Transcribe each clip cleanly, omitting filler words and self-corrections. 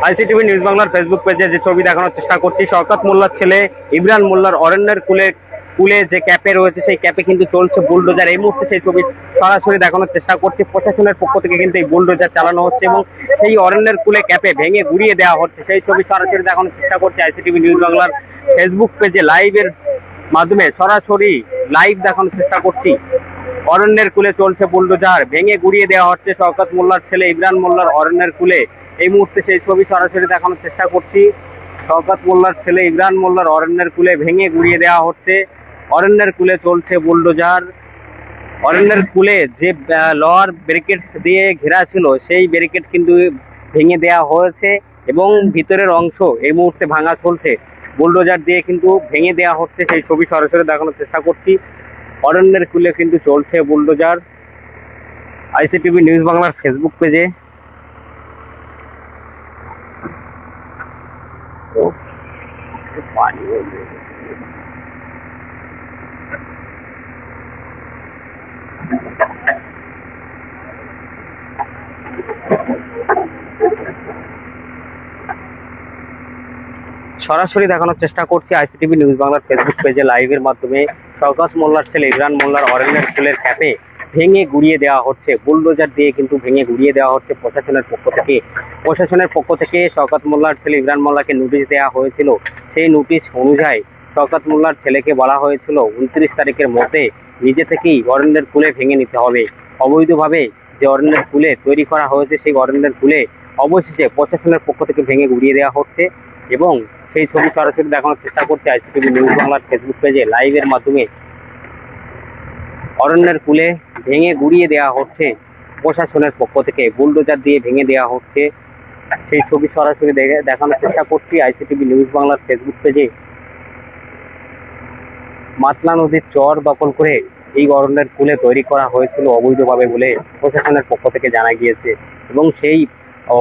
ICTV news বাংলার Facebook পেজে যে ছবি দেখানোর চেষ্টা করছি, শওকত মোল্লার ছেলে ইমরান মোল্লার অরণ্যের কুলে যে ক্যাপে রয়েছে সেই ক্যাপে কিন্তু চলছে বুলডোজার। এই মুহূর্তে সেই ছবি সরাসরি দেখানোর চেষ্টা করছি। প্রশাসনের পক্ষ থেকে কিন্তু এই বুলডোজার চালানো হচ্ছে এবং সেই অরণ্যের কুলে ক্যাপে ভেঙে গুড়িয়ে দেওয়া হচ্ছে। সেই ছবি সরাসরি দেখানোর চেষ্টা করছি আইসিটিভি নিউজ বাংলার ফেসবুক পেজে লাইভের মাধ্যমে সরাসরি লাইভ দেখানোর চেষ্টা করছি। অরণ্যের কুলে চলছে বুলডোজার, ভেঙে গুড়িয়ে দেওয়া হচ্ছে শওকত মোল্লার ছেলে ইমরান মোল্লার অরণ্যের কুলে। এই মুহূর্তে সেই ছবি সরাসরি দেখানোর চেষ্টা করছি। শওকত মোল্লার ছেলে ইমরান মোল্লার অরণ্যের কুলে ভেঙে গুড়িয়ে দেওয়া হচ্ছে। অরণ্যের কুলে চলছে বুলডোজার। অরণ্যের কুলে যে লোহার ব্যারিকেড দিয়ে ঘেরা ছিল সেই ব্যারিকেড কিন্তু ভেঙে দেওয়া হয়েছে এবং ভিতরের অংশ এই মুহূর্তে ভাঙা চলছে। বুলডোজার দিয়ে কিন্তু ভেঙে দেওয়া হচ্ছে, সেই ছবি সরাসরি দেখানোর চেষ্টা করছি। অরণ্যের কুলে কিন্তু চলছে বুলডোজার। আইসিটিভি নিউজ বাংলার ফেসবুক পেজে সরাসরি দেখানোর চেষ্টা করছি আইসিটিভি নিউজ বাংলার ফেসবুক পেজে লাইভের মাধ্যমে। শওকত মোল্লার ছেলে ইমরান মোল্লার অরণ্যের কুলের ক্যাপে ভেঙে গুড়িয়ে দেওয়া হচ্ছে, বুলডোজার দিয়ে কিন্তু ভেঙে গুড়িয়ে দেওয়া হচ্ছে প্রশাসনের পক্ষ থেকে। প্রশাসনের পক্ষ থেকে শওকত মোল্লার ছেলে ইমরান মোল্লাকে নোটিশ দেওয়া হয়েছিল। সেই নোটিশ অনুযায়ী শওকত মোল্লার ছেলেকে বলা হয়েছিল 29 তারিখের মধ্যে নিজে থেকেই অরণ্যের কুলে ভেঙে নিতে হবে। অবৈধভাবে যে অরণ্যের কুলে তৈরি করা হয়েছে সেই অরণ্যের কুলে অবশেষে প্রশাসনের পক্ষ থেকে ভেঙে গুড়িয়ে দেওয়া হচ্ছে এবং সেই ছবি সরাসরি দেখানোর চেষ্টা করছে আইসিটিভি নিউজ বাংলার ফেসবুক পেজে লাইভের মাধ্যমে। অরণ্যের কুলে ভেঙে গুড়িয়ে দেওয়া হচ্ছে প্রশাসনের পক্ষ থেকে, বুলডোজার দিয়ে ভেঙে দেওয়া হচ্ছে। সেই ছবি সরাসরি দেখানোর চেষ্টা করছি আইসিটিভি নিউজ বাংলার ফেসবুক পেজে। মাতলা নদীর চর দখল করে এই অরণ্যের কুলে তৈরি করা হয়েছিল অবৈধভাবে বলে প্রশাসনের পক্ষ থেকে জানা গিয়েছে এবং সেই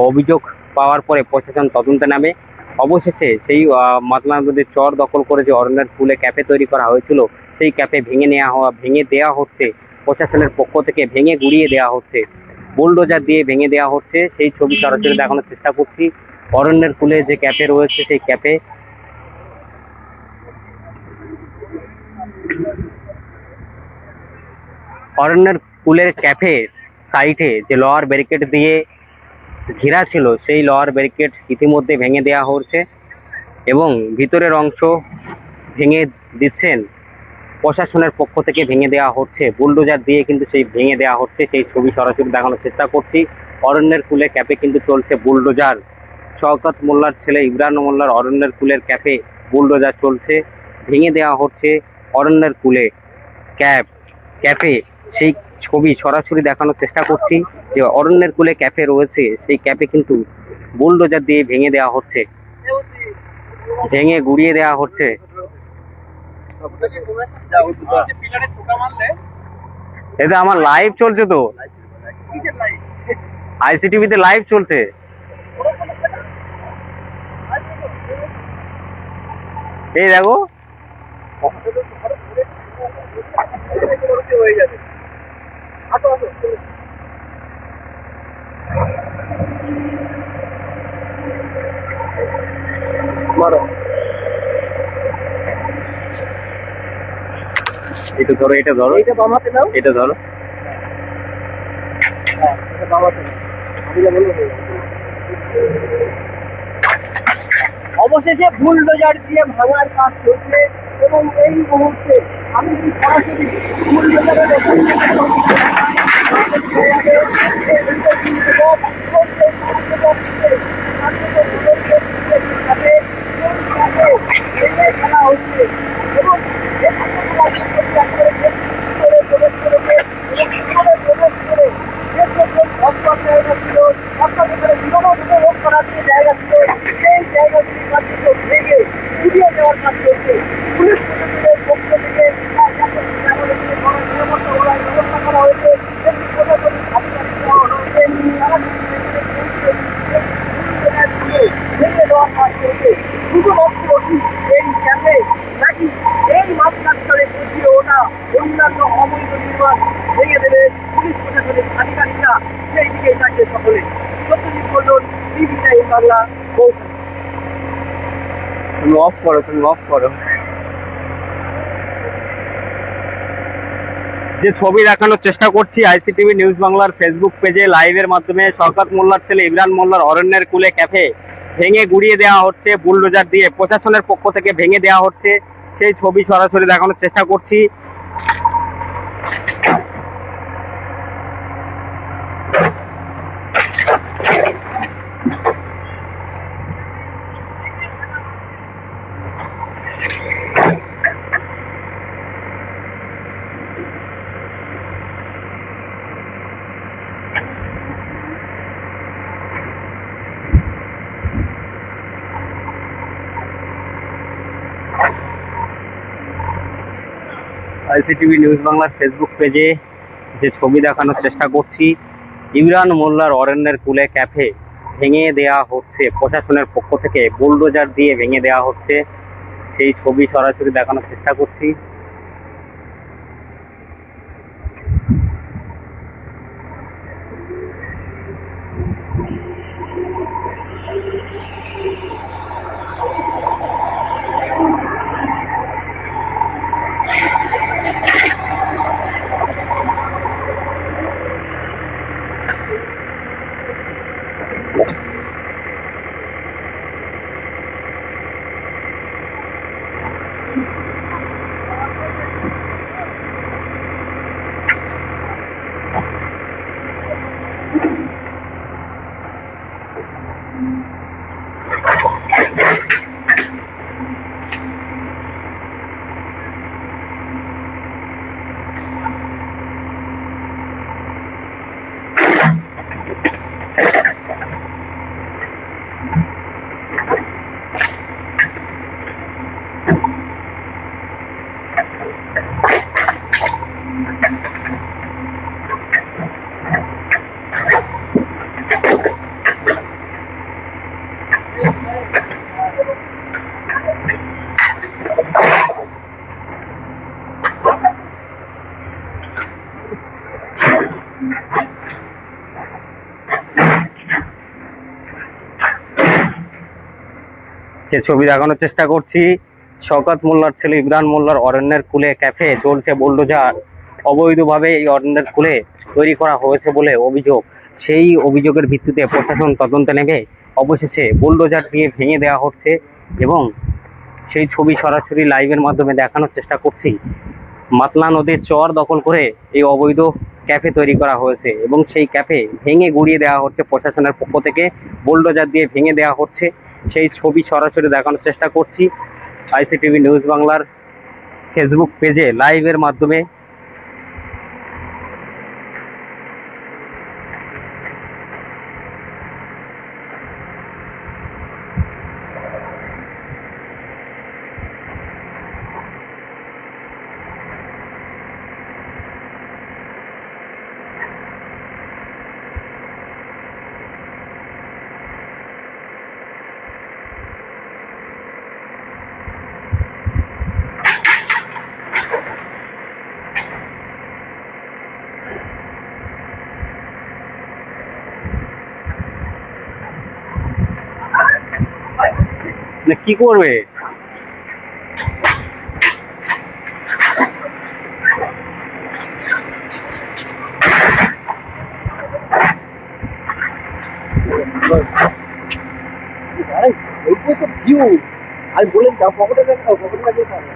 অভিযোগ পাওয়ার পরে প্রশাসন তদন্তে নামে। অবশেষে সেই মাতলা নদীর চর দখল করে যে অরণ্যের কুলে ক্যাফে তৈরি করা হয়েছিল সেই ক্যাফে ভেঙে দেওয়া হচ্ছে প্রশাসনের পক্ষ থেকে, ভেঙে গুড়িয়ে দেওয়া হচ্ছে, বুলডোজার দিয়ে ভেঙে দেওয়া হচ্ছে। সেই ছবি সরাসরি দেখানোর চেষ্টা করছি। অরণ্যের কুলে যে ক্যাফে রয়েছে সেই ক্যাফে অরণ্যের কুলের ক্যাফে সাইটে যে লোহার ব্যারিকেড দিয়ে ঘেরা ছিল সেই লোহার ব্যারিকেড ইতিমধ্যে ভেঙে দেওয়া হচ্ছে এবং ভিতরের অংশ ভেঙে দিচ্ছেন প্রশাসনের পক্ষ থেকে, ভেঙে দেওয়া হচ্ছে বুলডোজার দিয়ে কিন্তু সেই ভেঙে দেওয়া হচ্ছে। সেই ছবি সরাসরি দেখানোর চেষ্টা করছি। অরণ্যের কুলে ক্যাপে কিন্তু চলছে বুলডোজার। শওকত মোল্লার ছেলে ইমরান মোল্লার অরণ্যের কুলের ক্যাপে বুলডোজার চলছে, ভেঙে দেওয়া হচ্ছে অরণ্যের কুলে ক্যাফে। সেই ছবি সরাসরি দেখানোর চেষ্টা করছি যে অরণ্যের কুলে ক্যাফে রয়েছে সেই ক্যাফে কিন্তু বুলডোজার দিয়ে ভেঙে দেওয়া হচ্ছে, ভেঙে গুড়িয়ে দেওয়া হচ্ছে। এটা আমার লাইভ চলছে তো, আইসিটিভিতে লাইভ চলছে। এই দেখো এটা ধরো, এটা ধরো, এটা বামাতে দাও, এটা ধরো। অবশেষে বুলডোজার দিয়ে ভাঙার কাজ চলছে এবং এই মুহূর্তে আমি কি সরাসরি বুলডোজারের খেলা হচ্ছে এবং জায়গা ছিল সেই জায়গাগুলি কার্যক্রম ভেঙে গুড়িয়ে দেওয়ার কাজ চলছে। পুলিশ প্রশাসনের পক্ষ থেকে ব্যবস্থা করা হয়েছে, প্রশাসনিক আধিকারিক দেওয়া হয়েছে, ভেঙে দেওয়ার কাজ চলছে। শুধুমাত্র এই ক্যাফে নাকি এই মাত্রাস্তরে পৌঁছিয়ে ওঠা অন্যান্য অবৈধ নির্মাণ ভেঙে দেবে পুলিশ প্রশাসনিক আধিকারিকরা, সেই দিকে তাকিয়ে সকলে। Satyajit Mondal, TV time Bangla. তুমি অফ করো, তুমি অফ করো। যে ছবি দেখানোর চেষ্টা করছি আইসিটিভি নিউজ বাংলার ফেসবুক পেজে লাইভের মাধ্যমে, শওকত মোল্লার ছেলে ইমরান মোল্লার অরণ্যের কুলে ক্যাফে ভেঙে গুড়িয়ে দেওয়া হচ্ছে বুলডোজার দিয়ে, প্রশাসনের পক্ষ থেকে ভেঙে দেওয়া হচ্ছে, সেই ছবি সরাসরি দেখানোর চেষ্টা করছি। আইসিটিভি নিউজ বাংলার ফেসবুক পেজে যে ছবি দেখানোর চেষ্টা করছি, ইমরান মোল্লার অরণ্যের কুলে ক্যাফে ভেঙে দেওয়া হচ্ছে, প্রশাসনের পক্ষ থেকে বুলডোজার দিয়ে ভেঙে দেওয়া হচ্ছে, সেই ছবি সরাসরি দেখানোর চেষ্টা করছি। যে ছবি দেখানোর চেষ্টা করছি, শওকত মোল্লার ছেলে ইমরান মোল্লার অরণ্যের কুলে ক্যাফে চলছে বুলডোজার, অবৈধভাবে এই অরণ্যের কুলে তৈরি করা হয়েছে বলে অভিযোগ। সেই অভিযোগের ভিত্তিতে প্রশাসন তদন্তে নেমে অবশেষে বুলডোজার দিয়ে ভেঙে দেওয়া হচ্ছে এবং সেই ছবি সরাসরি লাইভের মাধ্যমে দেখানোর চেষ্টা করছি। মাতলা নদীর চর দখল করে এই অবৈধ ক্যাফে তৈরি করা হয়েছে এবং সেই ক্যাফে ভেঙে গুড়িয়ে দেওয়া হচ্ছে, প্রশাসনের পক্ষ থেকে বুলডোজার দিয়ে ভেঙে দেওয়া হচ্ছে, সেই ছবি সরাসরি দেখানোর চেষ্টা করছি আইসিটিভি নিউজ বাংলার ফেসবুক পেজে লাইভের মাধ্যমে। কি করবে? আমি বলে যাও পকেটে রাখো, পকেটে রাখলে পাবে।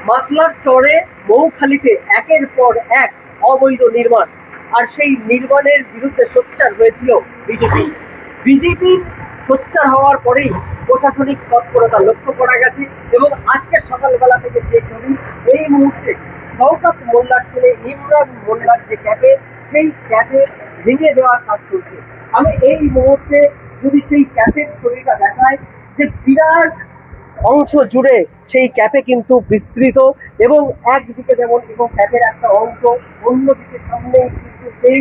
মাতলার চরে মৌখালীতে একের পর এক অবৈধ নির্মাণ, আর সেই নির্মাণের বিরুদ্ধে সোচ্চার হয়েছিল বিজেপি সোচ্চার হওয়ার পরেই প্রশাসনিক তৎপরতা লক্ষ্য করা গেছে এবং আজকে সকালবেলা থেকে যে ছবি এই মুহূর্তে শওকত মোল্লার ছেলে ইমরান মোল্লার যে ক্যাফে, সেই ক্যাফে ভেঙে দেওয়ার কাজ চলছে। আমি এই মুহূর্তে যদি সেই ক্যাফের ছবিটা দেখাই, যে বিরাট অংশ জুড়ে সেই ক্যাফে কিন্তু বিস্তৃত এবং একদিকে যেমন এবং ক্যাফের একটা অংশ, অন্যদিকে সামনে কিন্তু সেই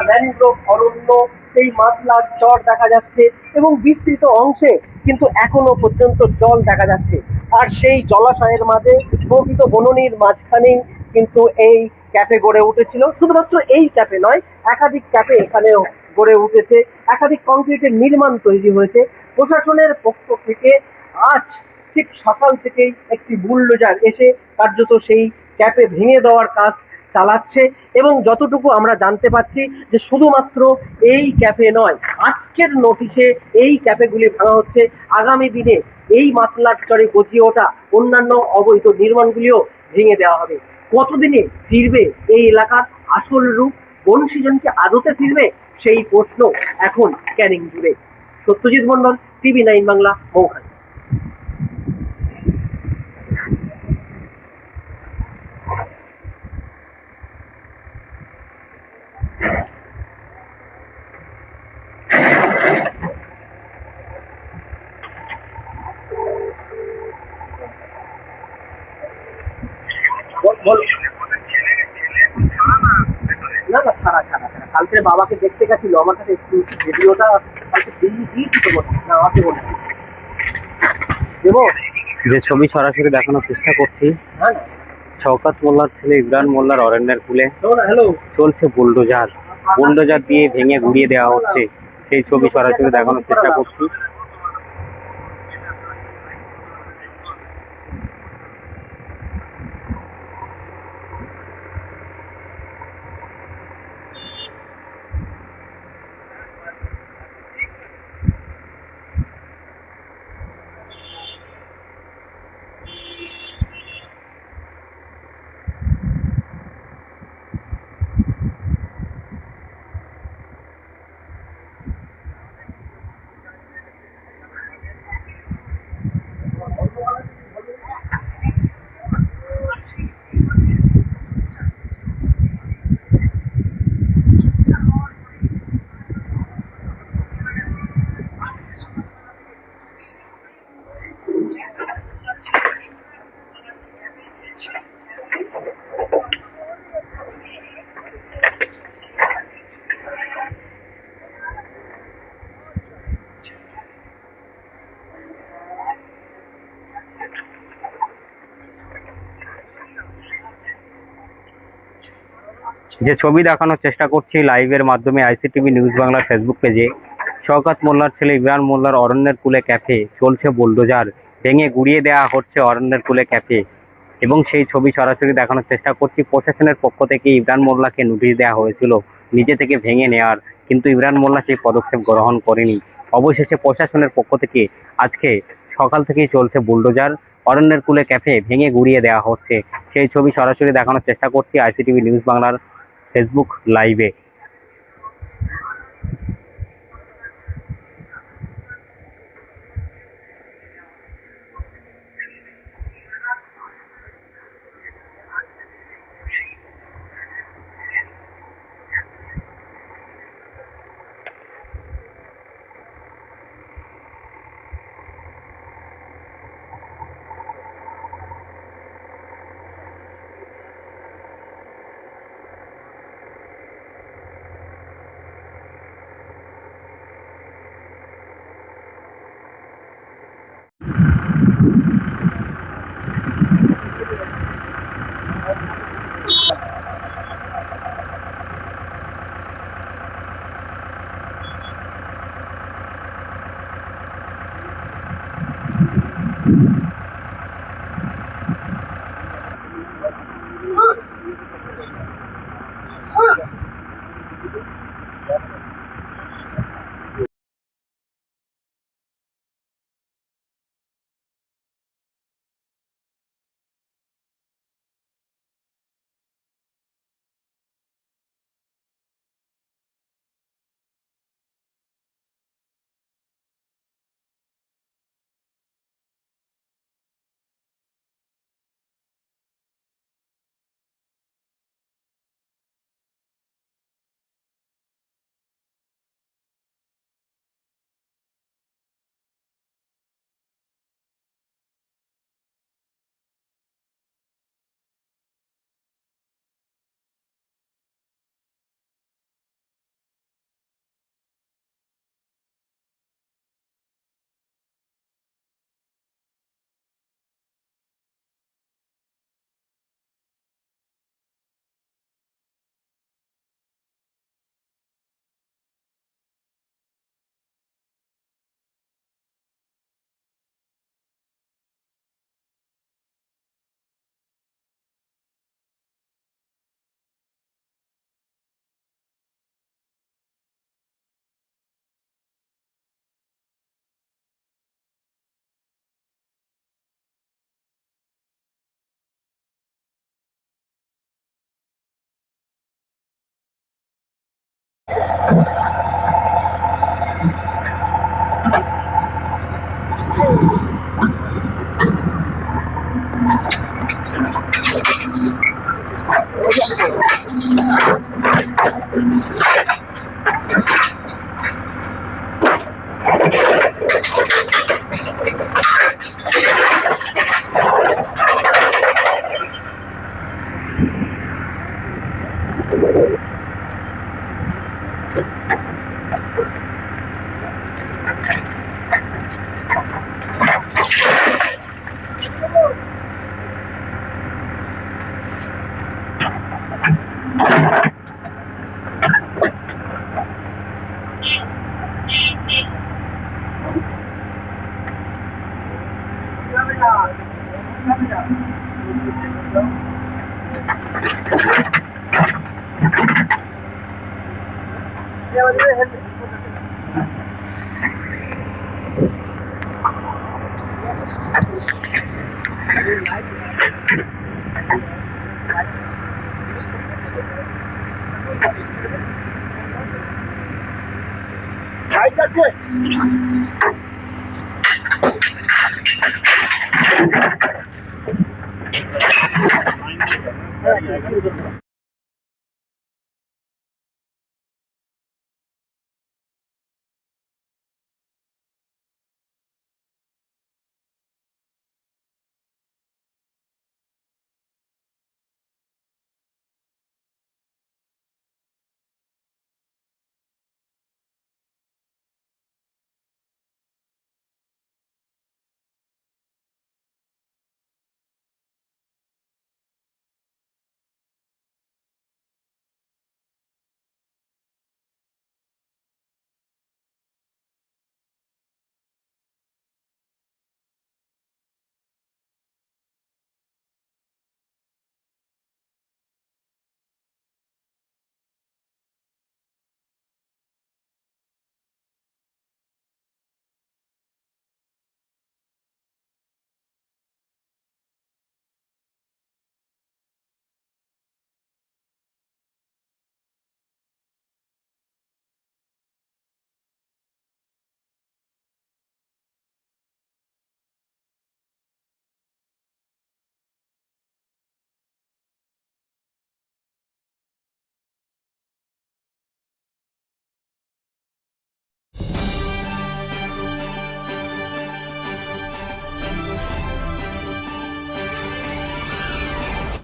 ম্যানগ্রোভ অরণ্য, সেই মাতলার চর দেখা যাচ্ছে এবং বিস্তৃত অংশে কিন্তু এখনো পর্যন্ত জল দেখা যাচ্ছে। আর সেই জলাশয়ের মাঝে প্রকৃত বননির মাঝখানেই কিন্তু এই ক্যাফে গড়ে উঠেছিল। শুধুমাত্র এই ক্যাফে নয়, একাধিক ক্যাফে এখানেও গড়ে উঠেছে, একাধিক কংক্রিটের নির্মাণ তৈরি হয়েছে। প্রশাসনের পক্ষ থেকে আজ ঠিক সকাল থেকেই একটি বুলডোজার এসে কার্যত সেই ক্যাফে ভেঙে দেওয়ার কাজ চালাচ্ছে। এবং যতটুকু আমরা জানতে পারছি যে শুধুমাত্র এই ক্যাফে নয়, আজকের নোটিশে এই ক্যাফেগুলি ভাঙা হচ্ছে। আগামী দিনে এই মাতলার চরে গজিয়ে ওঠা অন্যান্য অবৈধ নির্মাণগুলিও ভেঙে দেওয়া হবে। কতদিনে ফিরবে এই এলাকার আসল রূপ? বনসৃজন কি আদতে ফিরবে? সেই প্রশ্ন এখন ক্যানিং জুড়ে। সত্যজিৎ মন্ডল, TV9 বাংলা, মৌখালী। বল। না না, ছাড়া ছাড়া ছাড়া, কালকে বাবাকে দেখতে গেছিল, আমার কাছে ভিডিওটা কালকে দিয়েছি তো বলে না, আমাকে বলে দেবো। যে ছবি সরাসরি দেখানোর চেষ্টা করছি, হ্যাঁ শওকত মোল্লার ছেলে ইমরান মোল্লার অরণ্যের কুলে না, হ্যালো। চলছে বুলডোজার। বুলডোজার দিয়ে ভেঙে গুড়িয়ে দেওয়া হচ্ছে, সেই ছবি সরাসরি দেখানোর চেষ্টা করছি। যে ছবি দেখানোর চেষ্টা করছি লাইভের মাধ্যমে ICTV নিউজ বাংলার ফেসবুক পেজে, শওকত মোল্লার ছেলে ইমরান মোল্লার অরণ্যের কুলে ক্যাফে চলছে বুলডোজার, ভেঙে গুড়িয়ে দেওয়া হচ্ছে অরণ্যের কুলে ক্যাফে। এবং সেই ছবি সরাসরি দেখানোর চেষ্টা করছি। প্রশাসনের পক্ষ থেকে ইমরান মোল্লাকে নোটিশ দেওয়া হয়েছিল নিজে থেকে ভেঙে নেওয়ার, কিন্তু ইমরান মোল্লা সেই পদক্ষেপ গ্রহণ করেনি। অবশেষে প্রশাসনের পক্ষ থেকে আজকে সকাল থেকেই চলছে বুলডোজার, অরণ্যের কুলে ক্যাফে ভেঙে গুড়িয়ে দেওয়া হচ্ছে। সেই ছবি সরাসরি দেখানোর চেষ্টা করছি ICTV নিউজ বাংলার ফেসবুক লাইভে। লাইট আছে